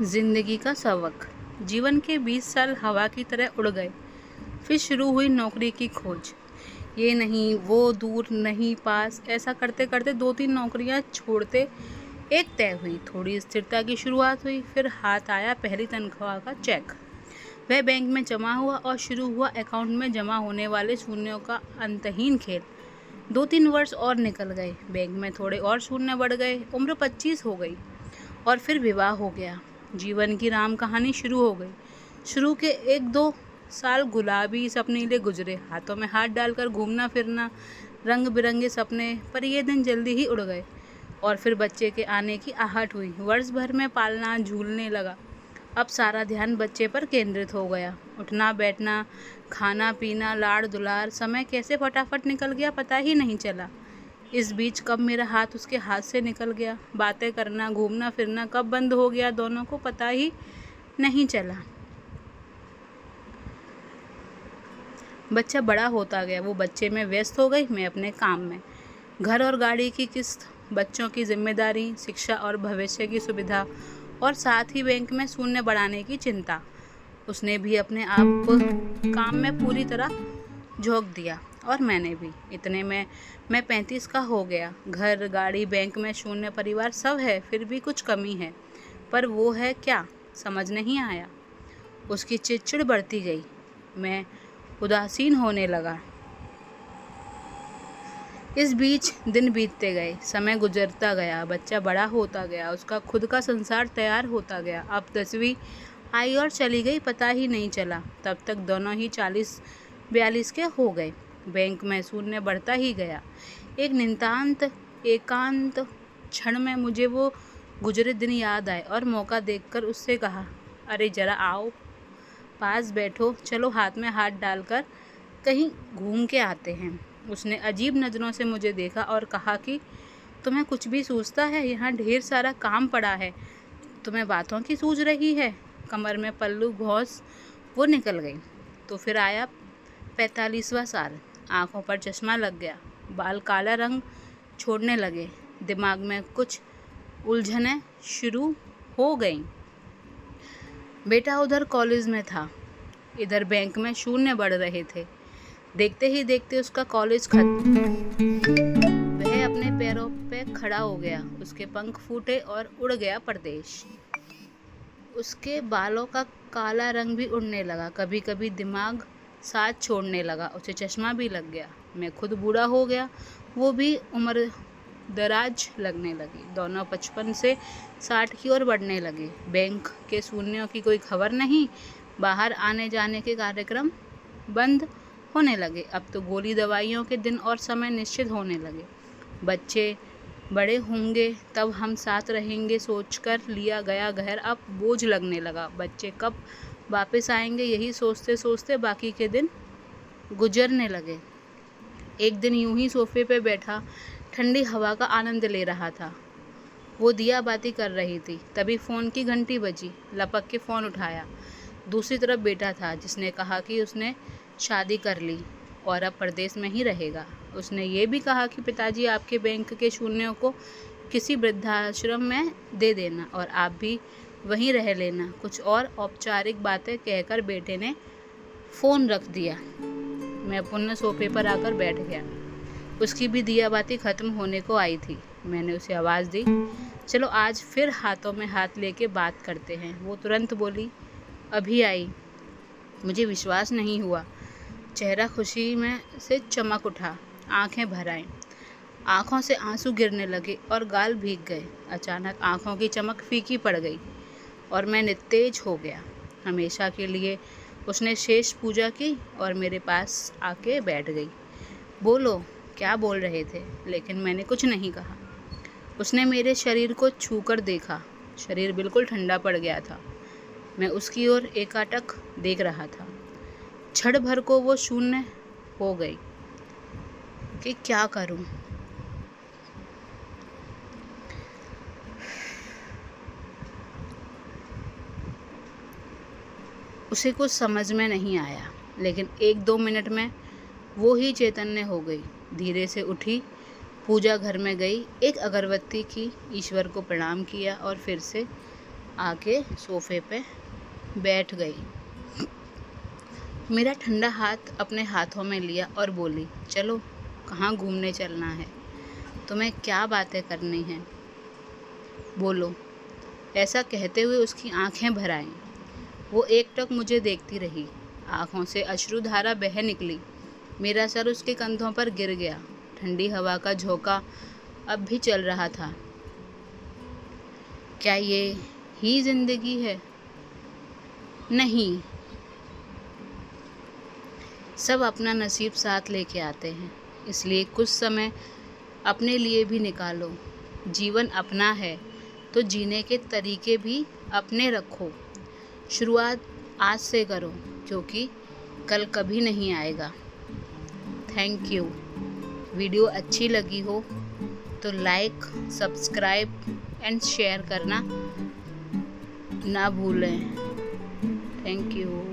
जिंदगी का सबक। जीवन के 20 साल हवा की तरह उड़ गए। फिर शुरू हुई नौकरी की खोज। ये नहीं, वो दूर नहीं, पास, ऐसा करते करते 2-3 नौकरियां छोड़ते एक तय हुई। थोड़ी स्थिरता की शुरुआत हुई। फिर हाथ आया पहली तनख्वाह का चेक। वह बैंक में जमा हुआ और शुरू हुआ अकाउंट में जमा होने वाले शून्यों का अंतहीन खेल। 2-3 वर्ष और निकल गए। बैंक में थोड़े और शून्य बढ़ गए। उम्र 25 हो गई और फिर विवाह हो गया। जीवन की राम कहानी शुरू हो गई। शुरू के 1-2 साल गुलाबी सपने ले गुजरे। हाथों में हाथ डालकर घूमना फिरना, रंग बिरंगे सपने। पर ये दिन जल्दी ही उड़ गए और फिर बच्चे के आने की आहट हुई। वर्ष भर में पालना झूलने लगा। अब सारा ध्यान बच्चे पर केंद्रित हो गया। उठना बैठना, खाना पीना, लाड़ दुलार। समय कैसे फटाफट निकल गया पता ही नहीं चला। इस बीच कब मेरा हाथ उसके हाथ से निकल गया, बातें करना, घूमना फिरना कब बंद हो गया, दोनों को पता ही नहीं चला। बच्चा बड़ा होता गया। वो बच्चे में व्यस्त हो गई, मैं अपने काम में। घर और गाड़ी की किस्त, बच्चों की जिम्मेदारी, शिक्षा और भविष्य की सुविधा, और साथ ही बैंक में शून्य बढ़ाने की चिंता। उसने भी अपने आप काम में पूरी तरह झोंक दिया और मैंने भी। इतने में मैं 35 का हो गया। घर, गाड़ी, बैंक में शून्य, परिवार सब है, फिर भी कुछ कमी है। पर वो है क्या, समझ नहीं आया। उसकी चिड़चिड़ बढ़ती गई। मैं उदासीन होने लगा। इस बीच दिन बीतते गए, समय गुजरता गया, बच्चा बड़ा होता गया, उसका खुद का संसार तैयार होता गया। अब 10वीं आई और चली गई, पता ही नहीं चला। तब तक दोनों ही 40-42 के हो गए। बैंक में शून्य बढ़ता ही गया। एक नितांत एकांत क्षण में मुझे वो गुजरे दिन याद आए और मौका देखकर उससे कहा, अरे जरा आओ, पास बैठो, चलो हाथ में हाथ डालकर कहीं घूम के आते हैं। उसने अजीब नज़रों से मुझे देखा और कहा कि तुम्हें कुछ भी सूझता है? यहाँ ढेर सारा काम पड़ा है, तुम्हें बातों की सूझ रही है? कमर में पल्लू घोंस वो निकल गई। तो फिर आया 45वां साल। आंखों पर चश्मा लग गया, बाल काला रंग छोड़ने लगे, दिमाग में कुछ उलझनें शुरू हो गईं। बेटा उधर कॉलेज में था, इधर बैंक में शून्य बढ़ रहे थे। देखते ही देखते उसका कॉलेज खत्म। वह अपने पैरों पे खड़ा हो गया, उसके पंख फूटे और उड़ गया परदेश। उसके बालों का काला रंग भी उड़ने लगा, कभी कभी दिमाग साथ छोड़ने लगा। उसे चश्मा भी लग गया। मैं खुद बूढ़ा हो गया, वो भी उम्र दराज लगने लगी। दोनों 55 से 60 की ओर बढ़ने लगे। बैंक के शून्यों की कोई खबर नहीं। बाहर आने जाने के कार्यक्रम बंद होने लगे। अब तो गोली दवाइयों के दिन और समय निश्चित होने लगे। बच्चे बड़े होंगे तब हम साथ रहेंगे सोचकर लिया गया घर अब बोझ लगने लगा। बच्चे कब वापस आएंगे, यही सोचते सोचते बाकी के दिन गुजरने लगे। एक दिन यूं ही सोफे पे बैठा ठंडी हवा का आनंद ले रहा था। वो दिया बाती कर रही थी, तभी फ़ोन की घंटी बजी। लपक के फ़ोन उठाया। दूसरी तरफ बेटा था, जिसने कहा कि उसने शादी कर ली और अब परदेश में ही रहेगा। उसने ये भी कहा कि पिताजी आपके बैंक के शून्यों को किसी वृद्धाश्रम में दे देना और आप भी वहीं रह लेना। कुछ और औपचारिक बातें कहकर बेटे ने फ़ोन रख दिया। मैं पुनः सोफे पर आकर बैठ गया। उसकी भी दिया बाती ख़त्म होने को आई थी। मैंने उसे आवाज़ दी, चलो आज फिर हाथों में हाथ लेके बात करते हैं। वो तुरंत बोली, अभी आई। मुझे विश्वास नहीं हुआ। चेहरा खुशी में से चमक उठा, आंखें भर आईं, आँखों से आंसू गिरने लगे और गाल भीग गए। अचानक आँखों की चमक फीकी पड़ गई और मैं निस्तेज हो गया। हमेशा के लिए उसने शेष पूजा की और मेरे पास आके बैठ गई। बोलो, क्या बोल रहे थे? लेकिन मैंने कुछ नहीं कहा। उसने मेरे शरीर को छूकर देखा। शरीर बिल्कुल ठंडा पड़ गया था। मैं उसकी ओर एकाटक देख रहा था। क्षण भर को वो शून्य हो गई कि क्या करूं। उसे कुछ समझ में नहीं आया, लेकिन 1-2 मिनट में वो ही चैतन्य हो गई। धीरे से उठी, पूजा घर में गई, एक अगरबत्ती की, ईश्वर को प्रणाम किया और फिर से आके सोफे पे बैठ गई। मेरा ठंडा हाथ अपने हाथों में लिया और बोली, चलो कहाँ घूमने चलना है, तुम्हें क्या बातें करनी हैं, बोलो। ऐसा कहते हुए उसकी आंखें भर आईं। वो एकटक मुझे देखती रही। आंखों से अश्रुधारा बह निकली। मेरा सर उसके कंधों पर गिर गया। ठंडी हवा का झोंका अब भी चल रहा था। क्या ये ही जिंदगी है? नहीं, सब अपना नसीब साथ लेके आते हैं, इसलिए कुछ समय अपने लिए भी निकालो। जीवन अपना है तो जीने के तरीके भी अपने रखो। शुरुआत आज से करो, क्योंकि कल कभी नहीं आएगा। Thank you. वीडियो अच्छी लगी हो तो लाइक, सब्सक्राइब एंड शेयर करना ना भूलें। Thank you.